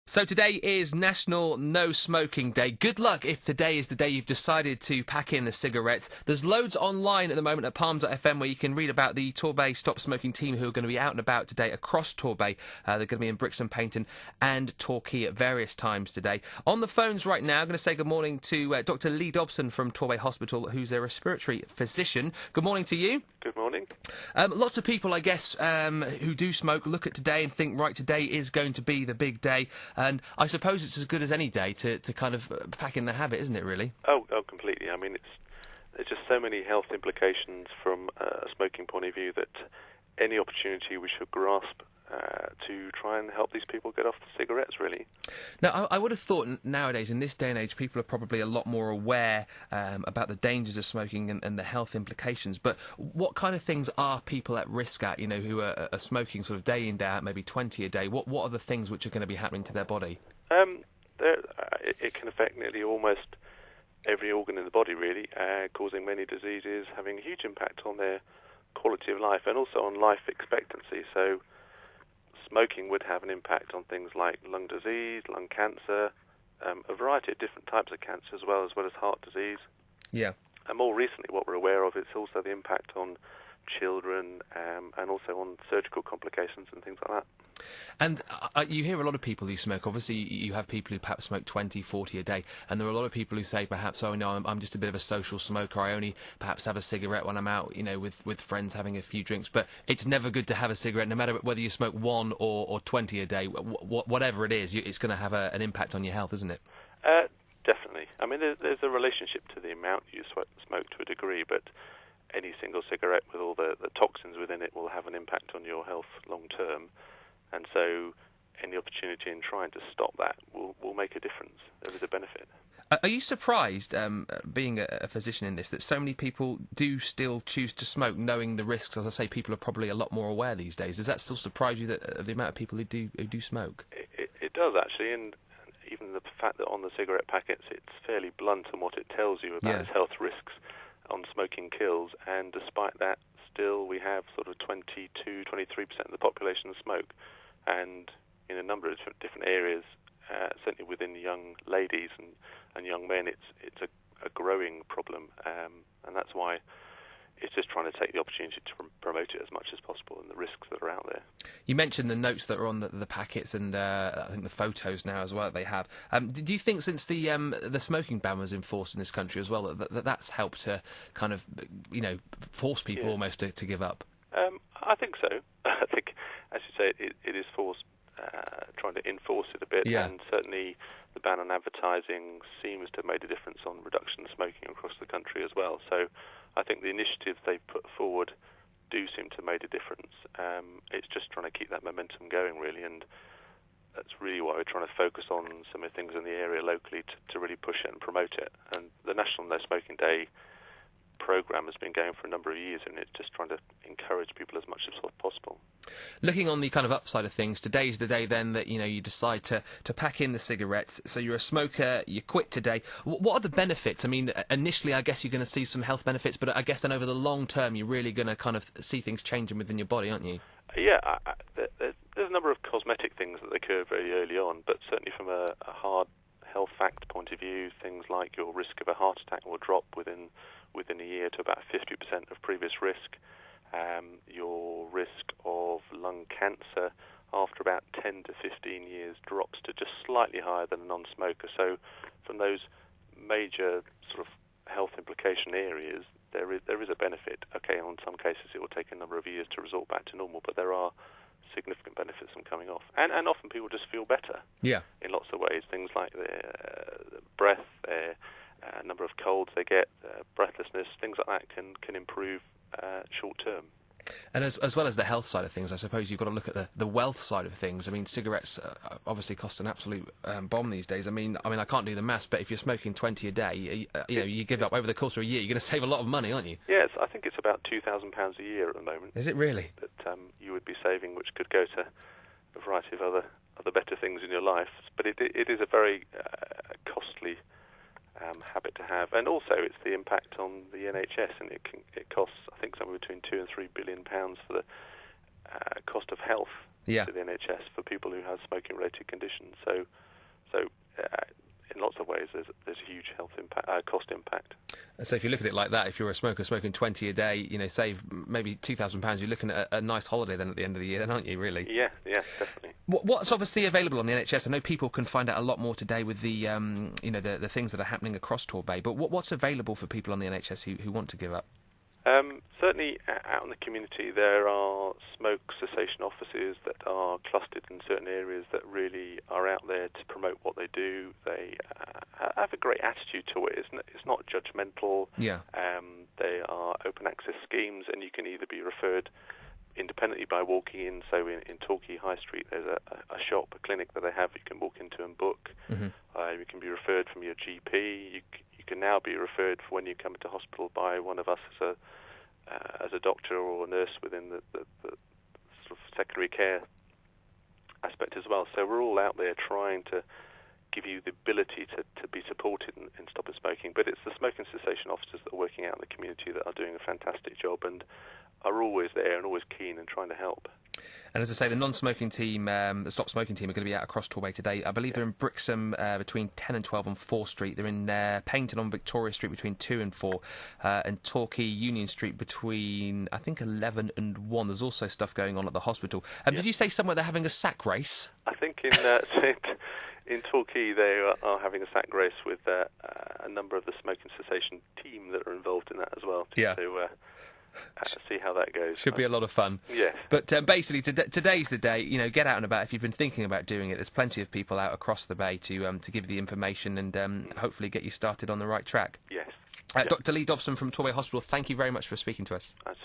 So today is National No Smoking Day. Good luck if today is the day you've decided to pack in the cigarettes. There's loads online at the moment at palm.fm where you can read about the Torbay Stop Smoking team who are going to be out and about today across Torbay. They're going to be in Brixton, Paignton and Torquay at various times today. On the phones right now, I'm going to say good morning to Dr Lee Dobson from Torbay Hospital, who's a respiratory physician. Good morning to you. Good morning. Lots of people, I guess, who do smoke look at today and think, right, today is going to be the big day. And I suppose it's as good as any day to kind of pack in the habit, isn't it, really? Oh, completely. I mean, there's just so many health implications from a smoking point of view that any opportunity we should grasp to try and help these people get off the cigarettes, really. Now, I would have thought nowadays, in this day and age, people are probably a lot more aware about the dangers of smoking and the health implications. But what kind of things are people at risk at, who are smoking sort of day in, day out, maybe 20 a day? What are the things which are going to be happening to their body? It can affect nearly almost every organ in the body, really, causing many diseases, having a huge impact on their quality of life and also on life expectancy. So smoking would have an impact on things like lung disease, lung cancer, a variety of different types of cancer as well as heart disease. Yeah. And more recently, what we're aware of is also the impact on children and also on surgical complications and things like that. And you hear a lot of people who smoke. Obviously, you have people who perhaps smoke 20, 40 a day, and there are a lot of people who say perhaps, oh no, I'm just a bit of a social smoker. I only perhaps have a cigarette when I'm out, with friends having a few drinks. But it's never good to have a cigarette, no matter whether you smoke 1 or 20 a day. Whatever it is, it's going to have an impact on your health, isn't it? Definitely. I mean, there's a relationship to the amount you smoke to a degree, but any single cigarette with all the toxins within it will have an impact on your health long term. And so any opportunity in trying to stop that will make a difference. There is a benefit. Are you surprised, being a physician in this, that so many people do still choose to smoke, knowing the risks? As I say, people are probably a lot more aware these days. Does that still surprise you, that the amount of people who do smoke? It does, actually, and even the fact that on the cigarette packets it's fairly blunt on what it tells you about its health risks on smoking kills, and despite that, still we have sort of 22-23% of the population smoke. And in a number of different areas, certainly within young ladies and young men, it's a growing problem, and that's why it's just trying to take the opportunity to promote it as much as possible and the risks that are out there. You mentioned the notes that are on the packets and I think the photos now as well that they have. Do you think since the smoking ban was enforced in this country as well that's helped to kind of force people almost to give up? I think so. I think, as you say, it is forced, trying to enforce it a bit, and certainly the ban on advertising seems to have made a difference on reduction of smoking across the country as well. So I think the initiatives they've put forward do seem to have made a difference. It's just trying to keep that momentum going, really, and that's really why we're trying to focus on some of the things in the area locally to really push it and promote it. And the National No Smoking Day programme has been going for a number of years, and it's just trying to encourage people as much as possible. Looking on the kind of upside of things, today's the day then that you decide to pack in the cigarettes. So you're a smoker, you quit today. What are the benefits? I mean, initially I guess you're going to see some health benefits, but I guess then over the long term you're really going to kind of see things changing within your body, aren't you? Yeah, there's a number of cosmetic things that occur very early on, but certainly from a hard health fact point of view, things like your risk of a heart attack will drop within a year to about 50% of previous risk. Your risk of lung cancer after about 10 to 15 years drops to just slightly higher than a non-smoker. So from those major sort of health implication areas, there is a benefit. Okay, in some cases it will take a number of years to resort back to normal, but there are significant benefits from coming off. And often people just feel better in lots of ways. Things like their breath, their number of colds they get, breathlessness, things like that can improve short term. And as well as the health side of things, I suppose you've got to look at the wealth side of things. I mean, cigarettes obviously cost an absolute bomb these days. I mean, I can't do the maths, but if you're smoking 20 a day, you give up over the course of a year, you're going to save a lot of money, aren't you? Yes, I think it's about £2,000 a year at the moment. Is it really? That you would be saving, which could go to a variety of other better things in your life. But it is a very costly habit to have, and also it's the impact on the NHS, and it costs, I think, somewhere between £2 and £3 billion for the cost of health Yeah. to the NHS for people who have smoking-related conditions. So in lots of ways, there's a huge health impact, cost impact. So if you look at it like that, if you're a smoker smoking 20 a day, you know, save maybe £2,000, you're looking at a nice holiday then at the end of the year, then, aren't you, really? Yeah, definitely. What's obviously available on the NHS? I know people can find out a lot more today with the, you know, the things that are happening across Torbay, but what's available for people on the NHS who want to give up? Certainly out in the community there are smoke cessation offices that are clustered in certain areas that really are out there to promote what they do. They have a great attitude to it. It's not judgmental. Yeah. They are open access schemes, and you can either be referred independently by walking in. So in Torquay High Street there's a shop, a clinic that they have you can walk into and book. You can be referred from your GP. You can now be referred for when you come into hospital by one of us as a doctor or a nurse within the sort of secondary care aspect as well. So we're all out there trying to give you the ability to be supported in stopping smoking. But it's the smoking cessation officers that are working out in the community that are doing a fantastic job and are always there and always keen and trying to help. And as I say, the non-smoking team, the Stop Smoking team, are going to be out across Torbay today. I believe they're in Brixham between 10 and 12 on 4 Street. They're in Paignton on Victoria Street between 2 and 4. And Torquay Union Street between, I think, 11 and 1. There's also stuff going on at the hospital. Did you say somewhere they're having a sack race? I think in Torquay they are having a sack race with a number of the smoking cessation team that are involved in that as well. See how that goes. Should be a lot of fun. Yes. But basically, today's the day. You know, get out and about. If you've been thinking about doing it, there's plenty of people out across the bay to give the information and hopefully get you started on the right track. Yes. Dr Lee Dobson from Torbay Hospital, thank you very much for speaking to us. That's